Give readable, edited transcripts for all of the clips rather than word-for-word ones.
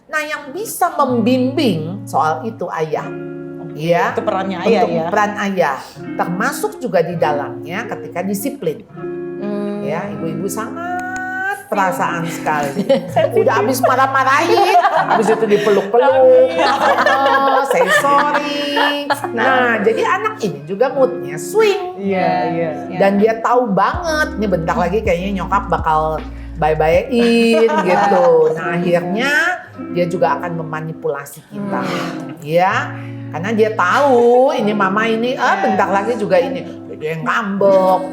Nah, yang bisa membimbing soal itu ayah. Ya, Itu perannya ayah untuk ya. peran ayah. Termasuk juga di dalamnya ketika disiplin. Ya, ibu-ibu sangat perasaan sekali. Udah habis marah-marahin, habis itu dipeluk-peluk, say sorry. Nah, jadi anak ini juga moodnya swing. Iya. Dan dia tahu banget, nih bentar lagi kayaknya nyokap bakal bye-bye-in gitu. Nah, akhirnya dia juga akan memanipulasi kita. Ya, karena dia tahu ini mama ini, bentar lagi juga ini. Dia ngambek,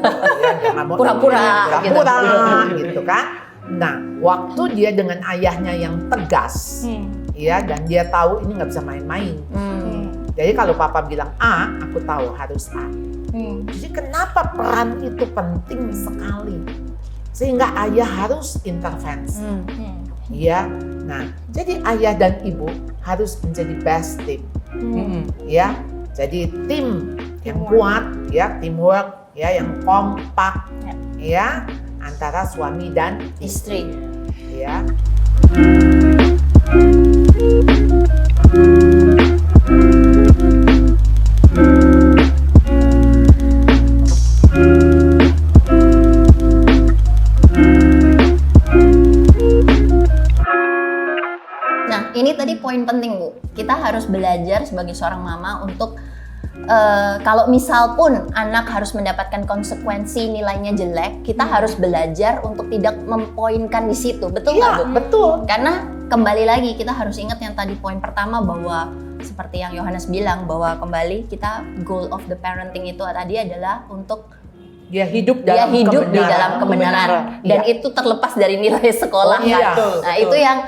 dia ngambek Pura-pura gitu kan. Nah, waktu dia dengan ayahnya yang tegas, ya, dan dia tahu ini nggak bisa main-main. Jadi kalau papa bilang A, aku tahu harus A. Jadi kenapa peran itu penting sekali? Sehingga ayah harus intervensi. Ya, nah, jadi ayah dan ibu harus menjadi best team. Ya, jadi tim yang kuat, ya, teamwork, ya, yang kompak, ya, antara suami dan Istri. ya. Nah, ini tadi poin penting, Bu. Kita harus belajar sebagai seorang mama untuk kalau misal pun anak harus mendapatkan konsekuensi nilainya jelek, kita harus belajar untuk tidak mempoinkan di situ. Betul nggak, Iya, Bu? betul. Karena kembali lagi kita harus ingat yang tadi poin pertama, bahwa seperti yang Yohanes bilang, bahwa kembali kita goal of the parenting itu tadi adalah untuk Dia hidup dia dalam hidup di dalam kebenaran. kebenaran. Dan Iya. itu terlepas dari nilai sekolah. Oh, iya. kan? Betul, Nah, betul. itu yang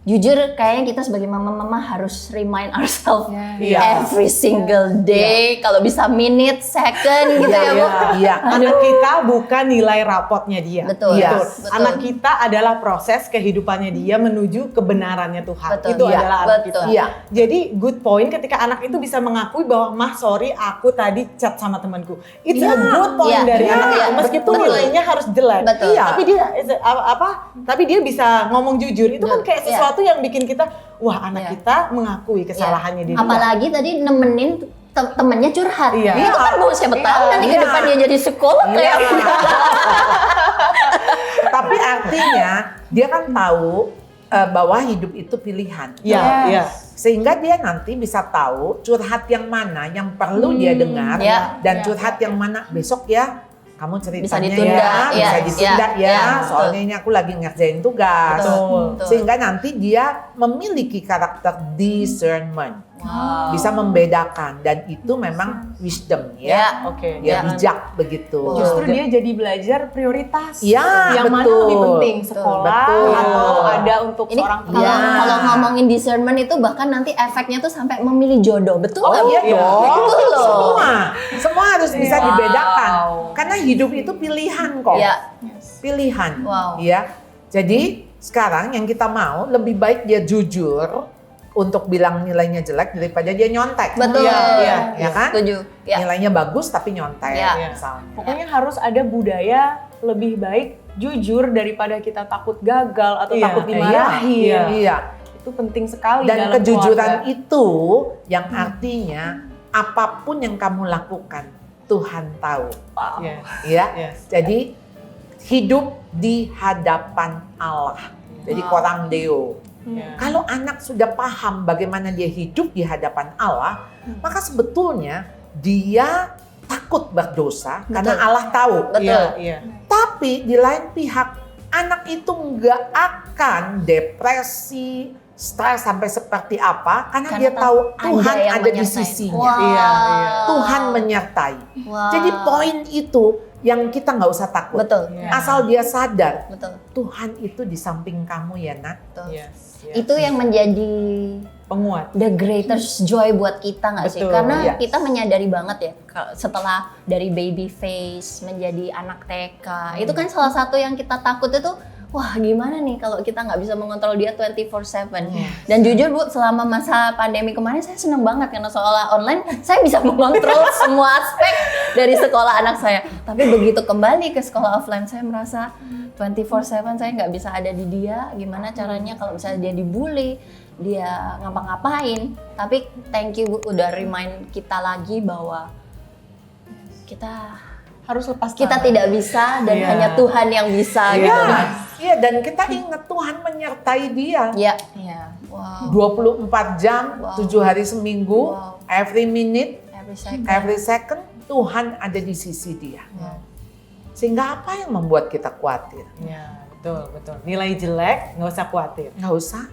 jujur kayaknya kita sebagai mama-mama harus remind ourselves Iya. every single day, kalau bisa minute, second gitu ya, Bu. Iya. Anak kita bukan nilai rapotnya dia. Betul. Iya. Betul. Anak kita adalah proses kehidupannya dia menuju kebenarannya Tuhan. Betul. Itu Iya. adalah anak Betul. kita. Iya. Jadi good point ketika anak itu bisa mengakui bahwa mah sorry aku tadi chat sama temanku. It's a good point Iya. dari Iya. anak itu. Iya. Meskipun Betul. nilainya harus jelek. Betul. Iya. Tapi dia tapi dia bisa ngomong jujur. Itu kan kayak Iya. sesuatu yang bikin kita wah anak Iya. kita mengakui kesalahannya di dia. Apalagi tadi nemenin temennya curhat. Iya. Itu kan mau siapa tahu nanti ke Iya. depan dia jadi psikolog kayak Iya. Tapi artinya dia kan tahu bahwa hidup itu pilihan. Iya, iya. Sehingga dia nanti bisa tahu curhat yang mana yang perlu dia dengar Iya. dan curhat yang mana besok ya kamu ceritanya Bisa ditunda, ya, iya, bisa ditunda iya, ya, iya, soalnya ini aku lagi ngerjain tugas. Betul. Sehingga nanti dia memiliki karakter discernment, Wow. bisa membedakan dan itu memang wisdom ya, Oke. dia Ya. bijak begitu. Justru dia jadi belajar prioritas. Iya, yang mana betul. lebih penting, sekolah Betul. atau ada untuk Ini seorang kalau Iya. kalau ngomongin discernment itu bahkan nanti efeknya tuh sampai memilih jodoh, betul Oh nggak, Bu? iya dong, Betul loh. semua harus bisa Wow. dibedakan karena hidup itu pilihan kok, Iya. pilihan, Wow. ya. Jadi sekarang yang kita mau lebih baik dia jujur untuk bilang nilainya jelek daripada dia nyontek. Betul. Iya, ya kan? Setuju. Ya. Nilainya bagus tapi nyontek Iya. misalnya. Pokoknya harus ada budaya lebih baik jujur daripada kita takut gagal atau Iya, takut dimarahi. iya. Iya. Itu penting sekali Dan dalam kejujuran keluarga. itu yang artinya apapun yang kamu lakukan Tuhan tahu. Yes. Ya. Yes. Jadi hidup di hadapan Allah. Jadi korang deo. Ya. Kalau anak sudah paham bagaimana dia hidup di hadapan Allah, maka sebetulnya dia takut berdosa karena Betul. Allah tahu. Betul. Iya, iya. Tapi di lain pihak anak itu nggak akan depresi, stres sampai seperti apa karena Karena dia tahu ada Tuhan yang ada di menyertai. sisinya. Wow. Iya, iya. Tuhan menyertai. Wow. Jadi poin itu yang kita nggak usah takut. Betul. Iya. Asal dia sadar Betul. Tuhan itu di samping kamu ya nak. Betul. Yes, yes. Itu yang menjadi penguat. the greatest joy buat kita nggak sih? Betul, Karena iya. kita menyadari banget ya setelah dari baby face menjadi anak TK, itu kan salah satu yang kita takut itu wah gimana nih kalau kita nggak bisa mengontrol dia 24/7. Dan jujur Bu, selama masa pandemi kemarin saya senang banget karena sekolah online saya bisa mengontrol semua aspek dari sekolah anak saya. Tapi begitu kembali ke sekolah offline saya merasa 24/7 saya nggak bisa ada di dia. Gimana caranya kalau misalnya dia dibully, dia ngapa-ngapain. Tapi thank you Bu udah remind kita lagi bahwa kita Harus lepas kita tangan. tidak bisa dan Iya. hanya Tuhan yang bisa Iya, gitu. iya, dan kita ingat Tuhan menyertai dia. Iya. Iya. Wow. 24 jam, Wow. 7 hari seminggu, Wow. every minute, Every second. every second, Tuhan ada di sisi dia. Wow. Sehingga apa yang membuat kita khawatir? Ya, betul. Nilai jelek nggak usah khawatir. Nggak usah.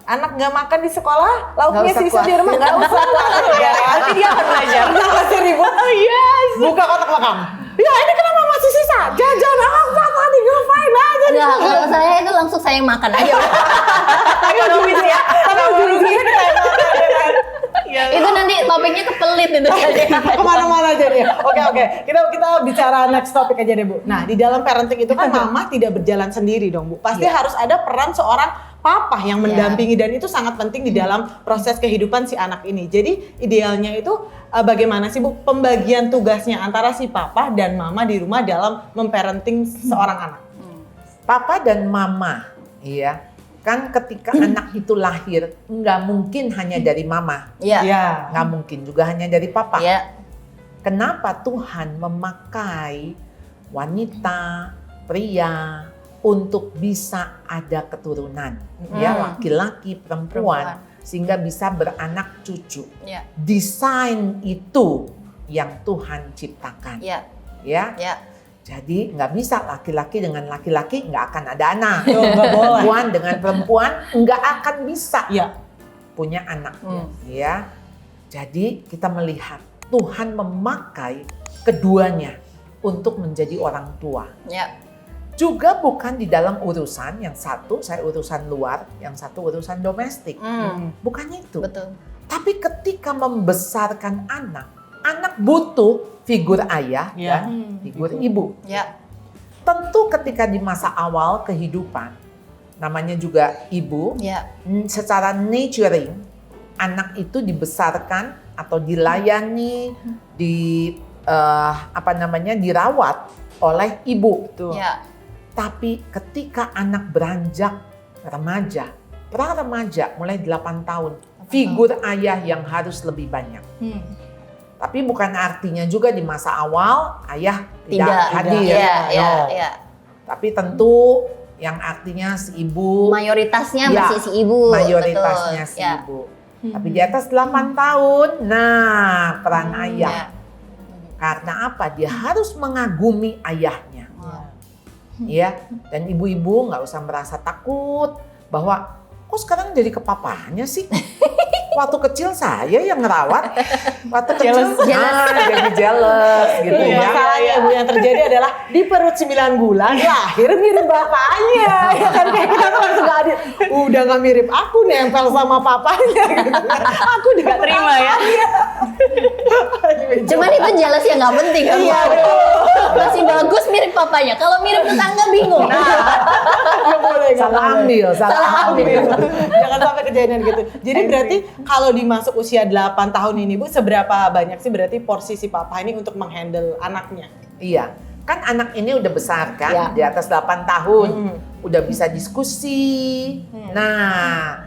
Anak nggak makan di sekolah, lauknya Nggak usah sisa di rumah, nggak usah khawatir. Nanti dia akan belajar. Nggak masih ribut. Yes. Buka kotak makam. Ya ini kenapa masih sisa? Jajan apa tadi ngapain aja? Enggak, kalau saya itu langsung saya makan aja. Ekonomis ya. Tapi ujung-ujungnya kita yang makan, ya kan? Iya. Itu nanti topiknya kepelit itu. Kemana-mana aja deh. Oke. Kita bicara next topik aja deh Bu. Nah di dalam parenting itu kan mama tidak berjalan sendiri dong Bu. Pasti harus ada peran seorang papa yang mendampingi dan itu sangat penting di dalam proses kehidupan si anak ini. Jadi idealnya itu bagaimana sih Bu pembagian tugasnya antara si papa dan mama di rumah dalam memparenting seorang anak? Papa dan mama, iya. Kan ketika anak itu lahir, nggak mungkin hanya dari mama. Iya. Ya. Nggak mungkin juga hanya dari papa. Iya. Kenapa Tuhan memakai wanita, pria untuk bisa ada keturunan, ya laki-laki, perempuan, sehingga bisa beranak cucu. Iya. Desain itu yang Tuhan ciptakan, Iya. ya. Iya. Jadi nggak bisa laki-laki dengan laki-laki nggak akan ada anak. Tuh, nggak boleh. Perempuan dengan perempuan nggak akan bisa Ya. punya anak, ya. Jadi kita melihat Tuhan memakai keduanya untuk menjadi orang tua. Iya. Juga bukan di dalam urusan, yang satu saya urusan luar, yang satu urusan domestik. Bukan itu. Betul. Tapi ketika membesarkan anak butuh figur ayah Ya. dan figur ibu. Iya. Tentu ketika di masa awal kehidupan, namanya juga ibu, Iya. secara nurturing, anak itu dibesarkan atau dilayani, dirawat oleh ibu. Betul. Iya. Tapi ketika anak beranjak remaja, pra-remaja mulai 8 tahun, figur ayah yang harus lebih banyak. Tapi bukan artinya juga di masa awal ayah tidak hadir. Iya, iya, No. iya. Tapi tentu yang artinya si ibu, Mayoritasnya Ya, masih si ibu. mayoritasnya betul. si Ya. ibu. Tapi di atas 8 tahun, nah peran ayah. Ya. Karena apa? Dia harus mengagumi ayahnya. Wow. Ya, dan ibu-ibu nggak usah merasa takut bahwa kok sekarang jadi kepapanya sih? Waktu kecil saya yang ngerawat, waktu kecil jadi jealous gitu Iya, ya. masalahnya Bu yang terjadi adalah di perut 9 bulan lahir mirip bapaknya. Ya kan kayak kita tuh langsung gak adil. Udah gak mirip aku nempel sama papanya gitu. Aku udah Gak terima ya. Cuman itu jelas ya nggak penting kan? Iya, Masih bagus mirip papanya. Kalau mirip tetangga bingung. Gak boleh, gak Salah boleh. ambil, salah ambil. Jangan sampai kejadian gitu. Jadi berarti kalau dimasuk usia 8 tahun ini Bu, seberapa banyak sih berarti porsi si papa ini untuk menghandle anaknya? Iya, kan anak ini udah besar kan, Ya. di atas 8 tahun, udah bisa diskusi. Nah,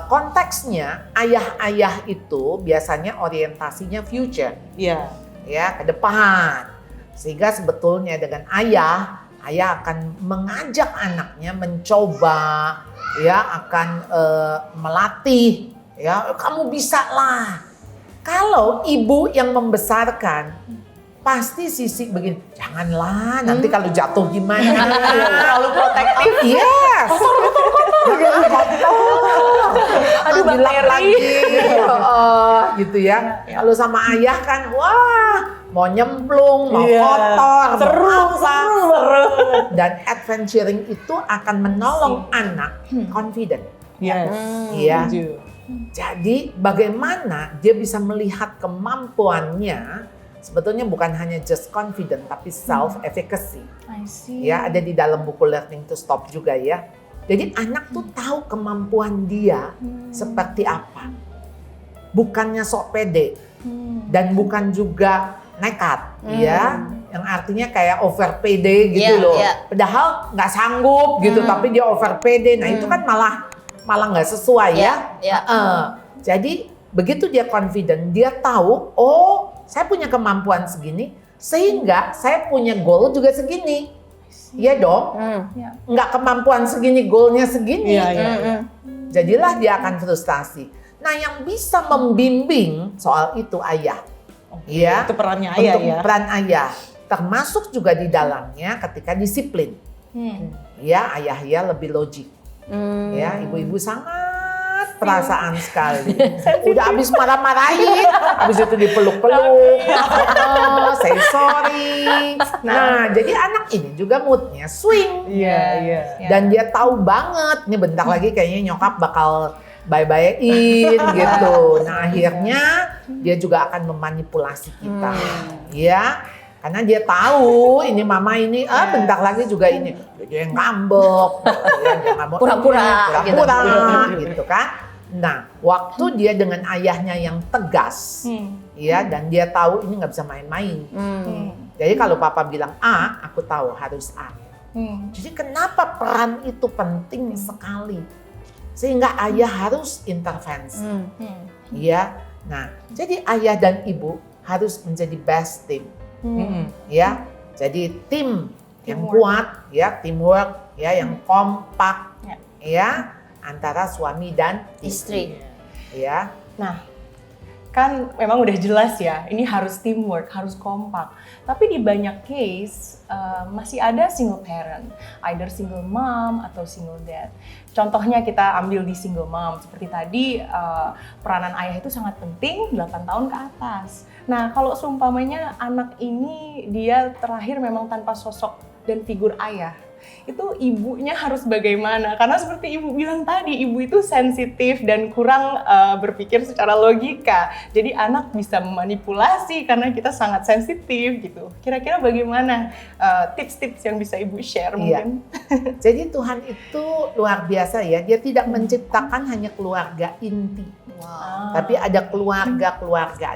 konteksnya ayah-ayah itu biasanya orientasinya future, Iya. ya ke depan. Sehingga sebetulnya dengan ayah akan mengajak anaknya mencoba, ya akan melatih, ya kamu bisa lah. Kalau ibu yang membesarkan, pasti sisi begini, janganlah nanti kalau jatuh gimana. Terlalu protektif. Yes. Aduh, Bilang bakteri. lagi, gitu ya. Kalau sama ayah kan, wah mau nyemplung, mau Iya. kotor, mau Seru, apa. seru. Dan adventuring itu akan menolong anak confident. Yes. Iya. Setuju. Jadi bagaimana dia bisa melihat kemampuannya sebetulnya bukan hanya just confident tapi self efficacy. I see. Ya, ada di dalam buku Learning to Stop juga ya. Jadi anak tuh tahu kemampuan dia seperti apa. Bukannya sok pede dan bukan juga nekat, ya. Yang artinya kayak over pede gitu loh. Padahal nggak sanggup gitu, tapi dia over pede. Nah itu kan malah nggak sesuai ya. Jadi begitu dia confident, dia tahu, oh saya punya kemampuan segini, sehingga saya punya goal juga segini. Iya dong, nggak kemampuan segini, goalnya segini. Jadilah dia akan frustasi. Nah yang bisa membimbing soal itu ayah. Ya, Itu perannya ayah untuk ya. peran ayah. Termasuk juga di dalamnya ketika disiplin. Ya, ayah ya lebih logik. Ya, ibu-ibu sangat perasaan sekali. Udah habis marah-marahin, habis itu dipeluk-peluk, say sorry. Nah, jadi anak ini juga moodnya swing. Iya. Dan dia tahu banget, nih bentar lagi kayaknya nyokap bakal bye-bye-in gitu. Nah, akhirnya dia juga akan memanipulasi kita. Ya. Karena dia tahu ini mama ini bentar lagi juga ini dia yang ngambek, Pura-pura gitu kan. Nah, waktu dia dengan ayahnya yang tegas, ya, dan dia tahu ini nggak bisa main-main. Jadi kalau papa bilang A, aku tahu harus A. Jadi kenapa peran itu penting sekali, sehingga ayah harus intervensi, ya. Nah, jadi ayah dan ibu harus menjadi best team. Ya, jadi tim yang kuat, ya, teamwork, ya, yang kompak, ya, antara suami dan Istri. ya. Nah, kan memang udah jelas ya, ini harus teamwork, harus kompak. Tapi di banyak case masih ada single parent, either single mom atau single dad. Contohnya kita ambil di single mom, seperti tadi peranan ayah itu sangat penting 8 tahun ke atas. Nah, kalau seumpamanya anak ini dia terakhir memang tanpa sosok dan figur ayah, itu ibunya harus bagaimana? Karena seperti ibu bilang tadi, ibu itu sensitif dan kurang berpikir secara logika. Jadi anak bisa memanipulasi karena kita sangat sensitif gitu. Kira-kira bagaimana tips-tips yang bisa ibu share mungkin? Jadi Tuhan itu luar biasa ya. Dia tidak menciptakan hanya keluarga inti, tapi ada keluarga,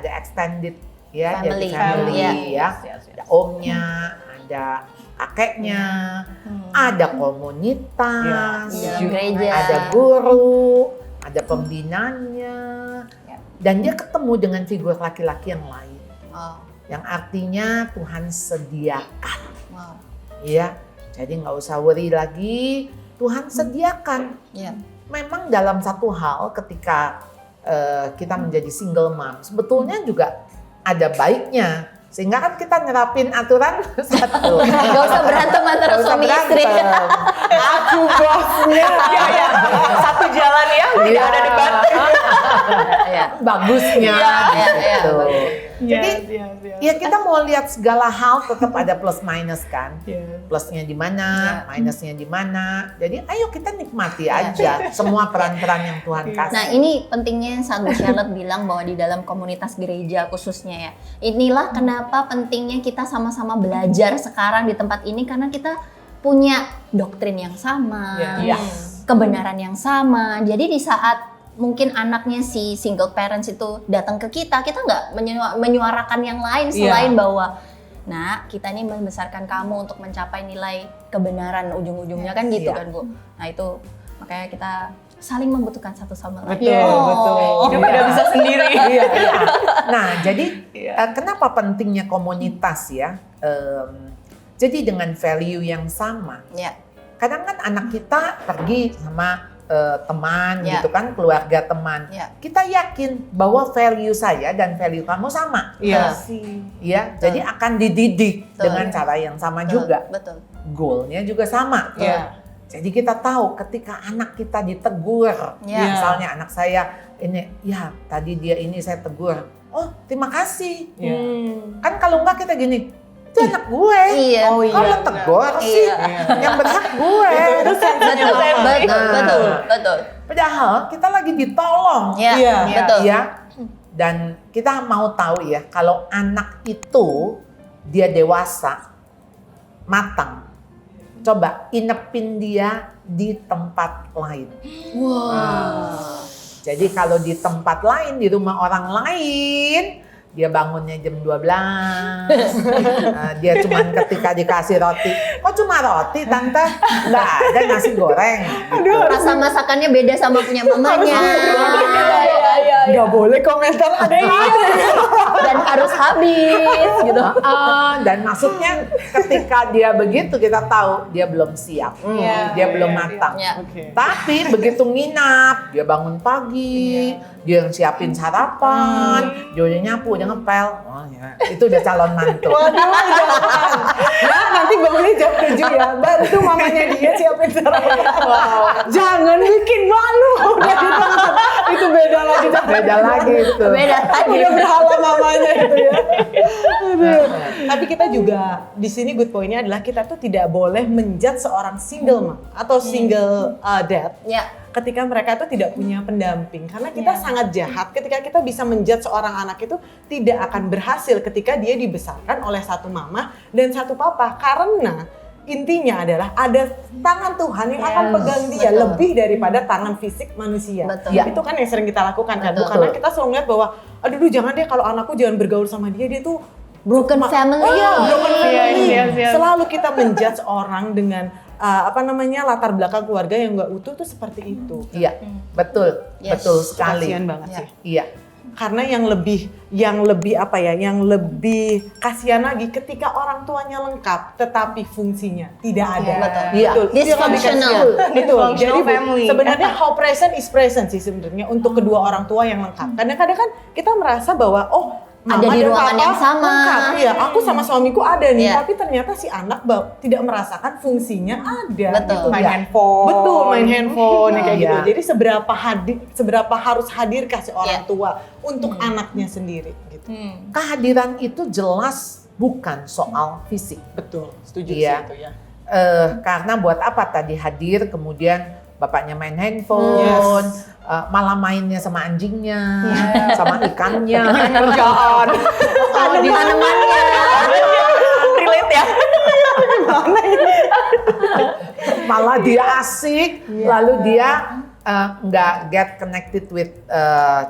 ada extended ya, Family. jadi family ya. Yes. Ada omnya, ada kakeknya, ada komunitas, Dalam gereja. ada guru, ada pembinanya, dan dia ketemu dengan figur laki-laki yang lain, yang artinya Tuhan sediakan, ya. Jadi nggak usah worry lagi, Tuhan sediakan. Memang dalam satu hal ketika kita menjadi single mom, sebetulnya juga ada baiknya. Sehingga kan kita nerapin aturan satu. Gak usah berantem antara suami istri. Aku bosnya. Ya. Satu jalan ya, tidak ada debat. Bagusnya gitu. Jadi Yes. ya kita mau lihat segala hal tetap ada plus minus kan. Plusnya di mana, minusnya di mana. Jadi ayo kita nikmati aja semua peran-peran yang Tuhan kasih. Nah, ini pentingnya saat Bu Charlotte bilang bahwa di dalam komunitas gereja khususnya ya. Inilah kenapa pentingnya kita sama-sama belajar sekarang di tempat ini, karena kita punya doktrin yang sama, kebenaran yang sama. Jadi di saat mungkin anaknya si single parents itu datang ke kita nggak menyuarakan yang lain selain bahwa, nah kita ini membesarkan kamu untuk mencapai nilai kebenaran ujung-ujungnya kan gitu kan Bu. Nah itu makanya kita saling membutuhkan satu sama lain. Betul. Hidup tidak bisa sendiri. Nah jadi kenapa pentingnya komunitas ya? Jadi dengan value yang sama. Kadang kan anak kita pergi sama teman gitu kan, keluarga teman. Kita yakin bahwa value saya dan value kamu sama. Ya, jadi akan dididik dengan cara yang sama juga. Goalnya juga sama. Jadi kita tahu ketika anak kita ditegur, misalnya anak saya ini, ya tadi dia ini saya tegur, oh terima kasih. Kan kalau enggak kita gini, itu anak gue. Kalau tegur sih, yang berhak gue. Betul. Padahal kita lagi ditolong. Betul. Ya. Dan kita mau tahu ya, kalau anak itu dia dewasa, matang, coba inepin dia di tempat lain. Jadi kalau di tempat lain, di rumah orang lain, dia bangunnya jam 12, dia cuman ketika dikasih roti, kok cuma roti tante? Nggak ada nasi goreng. Rasa masakannya beda sama punya mamanya. Nggak boleh komentar ada Dan harus habis gitu. Dan maksudnya ketika dia begitu kita tahu dia belum siap, dia belum matang. Iya. Tapi begitu nginap, dia bangun pagi, dia yang siapin sarapan, dia udah nyapu, udah ngepel. Oh, ya. Itu udah calon mantu. Waduh, jangan. Nah, nanti bangunnya jam 7 ya. Bantu mamanya dia siapin sarapan. Jangan bikin malu. Udah itu beda lagi. Beda lagi itu. Beda lagi. Udah berhala mamanya itu ya. Aduh. Tapi kita juga di sini good point-nya adalah kita tuh tidak boleh menjudge seorang single mom atau single dad. Ya. Ketika mereka itu tidak punya pendamping, karena kita sangat jahat ketika kita bisa menjudge seorang anak itu tidak akan berhasil ketika dia dibesarkan oleh satu mama dan satu papa, karena intinya adalah ada tangan Tuhan yang akan pegang dia lebih daripada tangan fisik manusia. Betul. Itu kan yang sering kita lakukan kan, Betul. karena kita selalu melihat bahwa aduh jangan deh kalau anakku jangan bergaul sama dia tuh Broken family. broken family. Yes. Selalu kita menjudge orang dengan latar belakang keluarga yang nggak utuh tuh seperti itu. Iya, betul, Yes. betul sekali. Kasian banget Ya. sih. Iya. Karena yang lebih kasihan lagi ketika orang tuanya lengkap tetapi fungsinya tidak ada. Betul. Iya. Betul. Itu yang lebih Dysfunctional. kasihan. Betul. Dysfunctional Jadi Bu, family. sebenarnya how present is present sih sebenarnya untuk kedua orang tua yang lengkap. Kadang-kadang kan kita merasa bahwa Ada mama di dan ruangan papa yang sama. lengkap. Iya, aku sama suamiku ada nih, Iya. tapi ternyata si anak tidak merasakan fungsinya ada. Betul. gitu. Main Iya. handphone. Betul, main handphone kayak gitu. Iya. Jadi seberapa harus hadirkah si orang Iya. tua untuk anaknya sendiri gitu. Kehadiran itu jelas bukan soal fisik. Betul, setuju Iya. sih itu ya. Karena buat apa tadi hadir kemudian bapaknya main handphone, malah mainnya sama anjingnya, sama ikannya, Kerjaan. Di tanamannya. Relate ya. malah dia asik, lalu dia nggak get connected with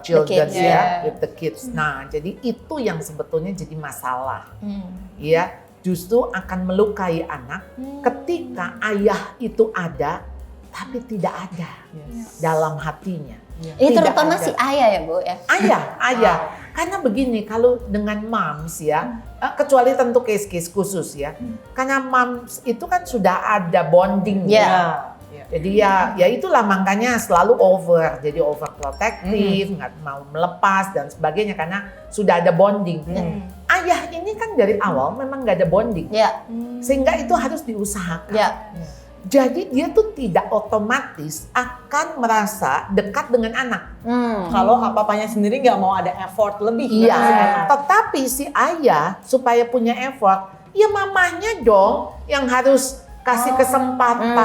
children kids, ya, with the kids. Nah, jadi itu yang sebetulnya jadi masalah, ya. Justru akan melukai anak ketika ayah itu ada, tapi tidak ada dalam hatinya. Ini Tidak terutama ada. si ayah ya Bu ya. Ayah. Karena begini, kalau dengan moms ya, kecuali tentu case-case khusus ya, karena moms itu kan sudah ada bonding. Ya. Jadi ya itulah makanya selalu jadi overprotective, nggak mau melepas dan sebagainya karena sudah ada bonding. Ayah ini kan dari awal memang nggak ada bonding, Ya. sehingga itu harus diusahakan. Ya. Jadi dia tuh tidak otomatis akan merasa dekat dengan anak. Kalau papanya sendiri nggak mau ada effort lebih. Iya, tetapi si ayah supaya punya effort, ya mamahnya dong yang harus kasih kesempatan.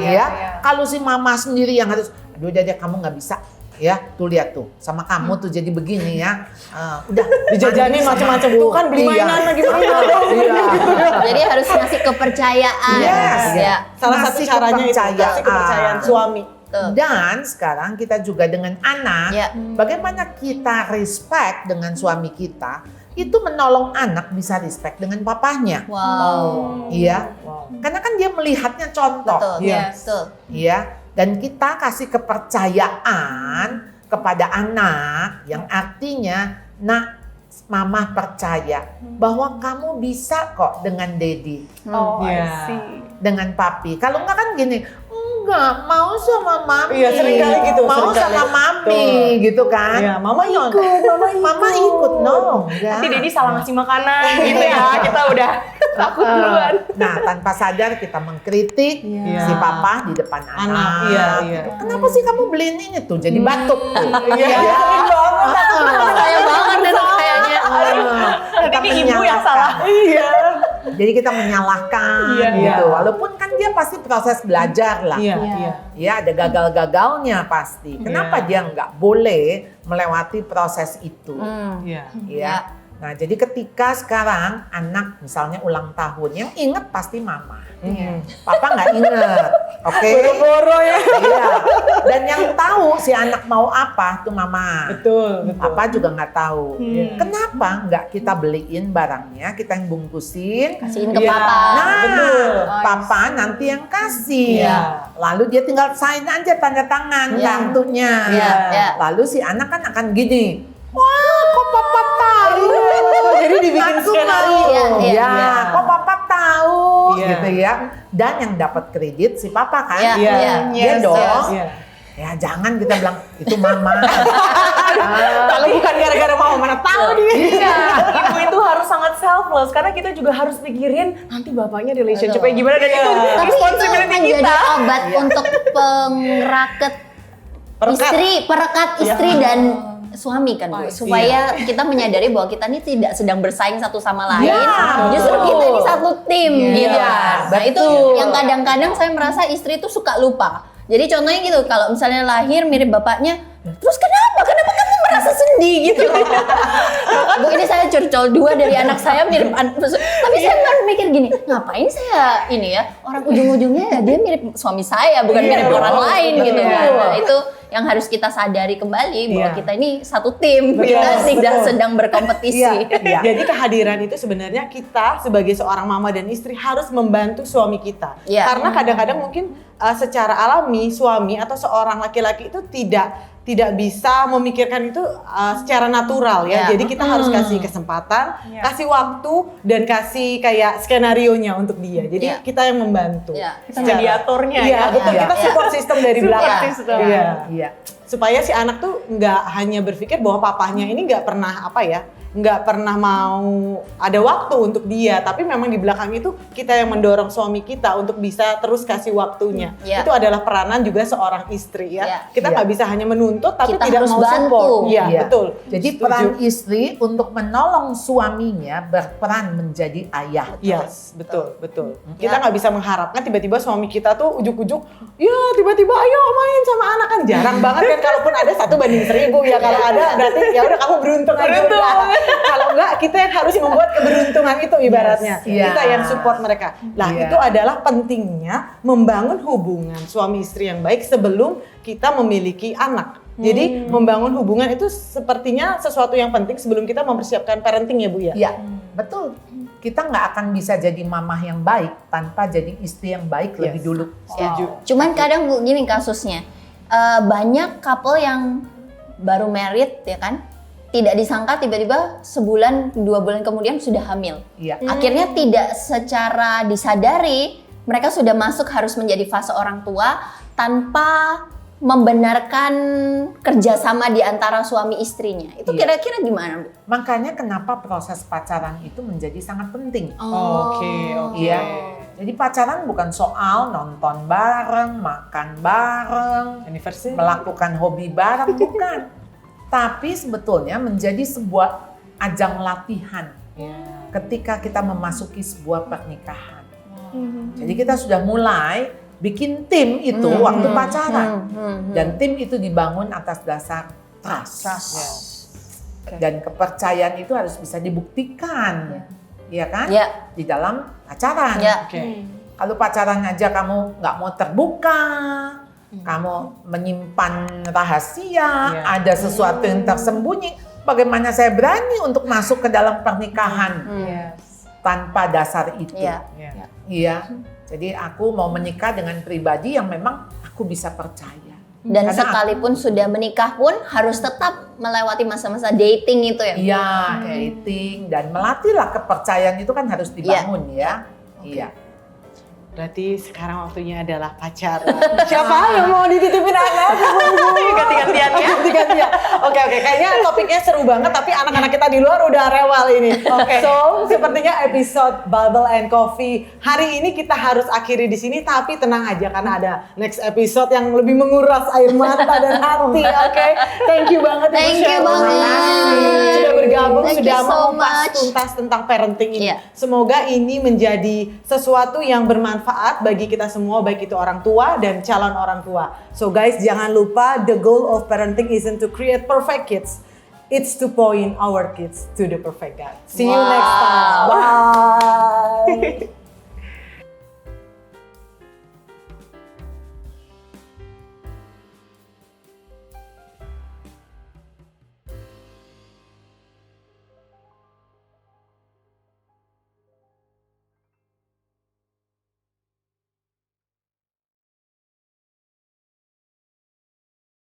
Iya. Kalau si mama sendiri yang harus, aduh udah deh kamu nggak bisa. Ya, tuh lihat tuh, sama kamu tuh jadi begini ya. Udah Dijajanin macam-macam tuh kan beli mainan lagi Jadi harus ngasih kepercayaan. Yes. Ya. Salah satu Ngasih caranya itu kepercayaan. kasih kepercayaan suami. Betul. Dan sekarang kita juga dengan anak, Ya. bagaimana kita respect dengan suami kita, itu menolong anak bisa respect dengan papanya. Wow. Iya, karena kan dia melihatnya contoh. Betul. Iya. Betul. Iya, dan kita kasih kepercayaan kepada anak yang artinya, nak, mama percaya bahwa kamu bisa kok dengan daddy, Oh, Iya. I see. dengan papi. Kalau enggak kan gini, enggak mau sama mami, Iya, sering kali gitu, mau sering kali. sama mami, gitu kan? Iya, mama ikut, Mama ikut, no, enggak. Nanti Dedi salah ngasih makanan gitu ya. Kita udah takut duluan. Nah, tanpa sadar kita mengkritik Iya. si papa di depan anak. Iya. Kenapa sih kamu beliin ini tuh? Jadi batuk tuh. Iya, sering banget. Saya banget itu kayaknya. Kita Ini ibu yang salah. Iya. Jadi kita menyalahkan Iya. gitu. Walaupun kan dia dia pasti proses belajar lah. Iya, Iya. iya. Ya, ada gagal-gagalnya pasti. Kenapa dia nggak boleh melewati proses itu? Iya. Ya. Nah, jadi ketika sekarang anak misalnya ulang tahun, yang inget pasti mama. Papa nggak inget, oke? Boro-boro ya. Iya. Dan yang tahu si anak mau apa tuh mama. Betul, betul. Papa juga nggak tahu. Kenapa nggak kita beliin barangnya, kita yang bungkusin? Kasihin ke Iya. papa. Nah, betul. papa nanti yang kasih. Iya. Lalu dia tinggal sign aja tanda tangan Iya. kartunya. Iya, iya. Lalu si anak kan akan gini. Wah, kok papa tahu? Jadi dibikin Aku skenario. mau. Iya, iya, Ya, kok papa tahu? Iya. Gitu ya. Dan yang dapat kredit si papa kan? Iya, Iya. iya. Dia dong. Iya. Ya jangan kita bilang itu mama. Kalau bukan gara-gara mau mana tahu dia. Iya. Ibu itu harus sangat selfless karena kita juga harus pikirin nanti bapaknya relationship-nya Betul. gimana dan itu Tapi itu responsibility menjadi kita. obat untuk pengeraket perekat istri dan suami kan Bu, supaya kita menyadari bahwa kita ini tidak sedang bersaing satu sama lain, Iya, justru betul. kita ini satu tim gitu kan. Nah itu betul. yang kadang-kadang saya merasa istri itu suka lupa. Jadi contohnya gitu, kalau misalnya lahir mirip bapaknya, terus kenapa kamu merasa sedih gitu? Bu, ini saya curcol 2 dari anak saya mirip, tapi saya baru mikir gini, ngapain saya ini ya, orang ujung-ujungnya ya dia mirip suami saya, bukan mirip orang lain gitu kan. Nah itu yang harus kita sadari kembali bahwa Iya. kita ini satu tim, Betul, kita tidak betul. sedang berkompetisi. Iya. Jadi kehadiran itu sebenarnya kita sebagai seorang mama dan istri harus membantu suami kita. Iya. Karena kadang-kadang mungkin secara alami suami atau seorang laki-laki itu tidak bisa memikirkan itu secara natural ya. Iya. Jadi kita harus kasih kesempatan, Iya. kasih waktu dan kasih kayak skenarionya untuk dia. Jadi Iya. kita yang membantu. Iya. Kita mediatornya Iya, ya. betul. Iya. Kita support system dari Support belakang. system. Iya. Iya. Supaya si anak tuh nggak hanya berpikir bahwa papahnya ini nggak pernah nggak pernah mau ada waktu untuk dia, tapi memang di belakang itu kita yang mendorong suami kita untuk bisa terus kasih waktunya. Iya. Itu adalah peranan juga seorang istri ya. Iya. Kita nggak Iya. bisa hanya menuntut tapi Kita tidak harus mau bantu. support. Iya, Iya. betul. Jadi Setuju. peran istri untuk menolong suaminya berperan menjadi ayah. Yes, betul, betul. Ya. Kita nggak bisa mengharapkan tiba-tiba suami kita tuh ujuk-ujuk, ya tiba-tiba ayo main sama anak kan jarang banget kan. Kalaupun ada 1:1000 ya, kalau ada berarti ya udah kamu beruntung aja udah. Kalau enggak kita yang harus membuat keberuntungan itu ibaratnya. Yes. Kita Iya. yang support mereka. Nah Iya. itu adalah pentingnya membangun hubungan suami istri yang baik sebelum kita memiliki anak. Jadi membangun hubungan itu sepertinya sesuatu yang penting sebelum kita mempersiapkan parenting ya Bu ya. Iya, betul. Kita nggak akan bisa jadi mamah yang baik tanpa jadi istri yang baik lebih dulu. Setuju. Cuman kadang Bu, gini kasusnya, banyak couple yang baru married ya kan, tidak disangka tiba-tiba sebulan 2 bulan kemudian sudah hamil. Iya. Akhirnya tidak secara disadari mereka sudah masuk harus menjadi fase orang tua tanpa membenarkan kerjasama di antara suami istrinya. Itu Iya. kira-kira gimana Bu? Makanya kenapa proses pacaran itu menjadi sangat penting. Oke. Iya. Jadi pacaran bukan soal nonton bareng, makan bareng, Anniversary. melakukan hobi bareng, bukan. Tapi sebetulnya menjadi sebuah ajang latihan ketika kita memasuki sebuah pernikahan. Jadi kita sudah mulai bikin tim itu waktu pacaran. Dan tim itu dibangun atas dasar trust. Dan kepercayaan itu harus bisa dibuktikan. Iya kan? Ya. Di dalam pacaran. Ya. Oke. Kalau pacaran aja kamu nggak mau terbuka, kamu menyimpan rahasia, ada sesuatu yang tersembunyi, bagaimana saya berani untuk masuk ke dalam pernikahan tanpa dasar itu? Iya. Iya. Jadi aku mau menikah dengan pribadi yang memang aku bisa percaya. Dan Karena sekalipun sudah menikah pun harus tetap melewati masa-masa dating itu ya. Iya, dating dan melatihlah kepercayaan itu kan harus dibangun ya. Iya. Berarti sekarang waktunya adalah pacaran. Siapa yang mau dititipin anak? Ganti-gantian ya. Ganti-gantian. Oke. Oke. Kayaknya topiknya seru banget, tapi anak-anak kita di luar udah rewel ini. Oke. So, sepertinya episode Bubble and Coffee hari ini kita harus akhiri di sini, tapi tenang aja karena ada next episode yang lebih menguras air mata dan hati. Oke. Thank you banget Ibu Thank you Cheryl. banget. Sudah bergabung, Thank sudah you so mengupas much. tuntas tentang parenting ini. Iya. Semoga ini menjadi sesuatu yang bermanfaat bagi kita semua, baik itu orang tua dan calon orang tua. So guys, jangan lupa the goal of parenting isn't to create perfect kids. It's to point our kids to the perfect God. See you next time. Bye.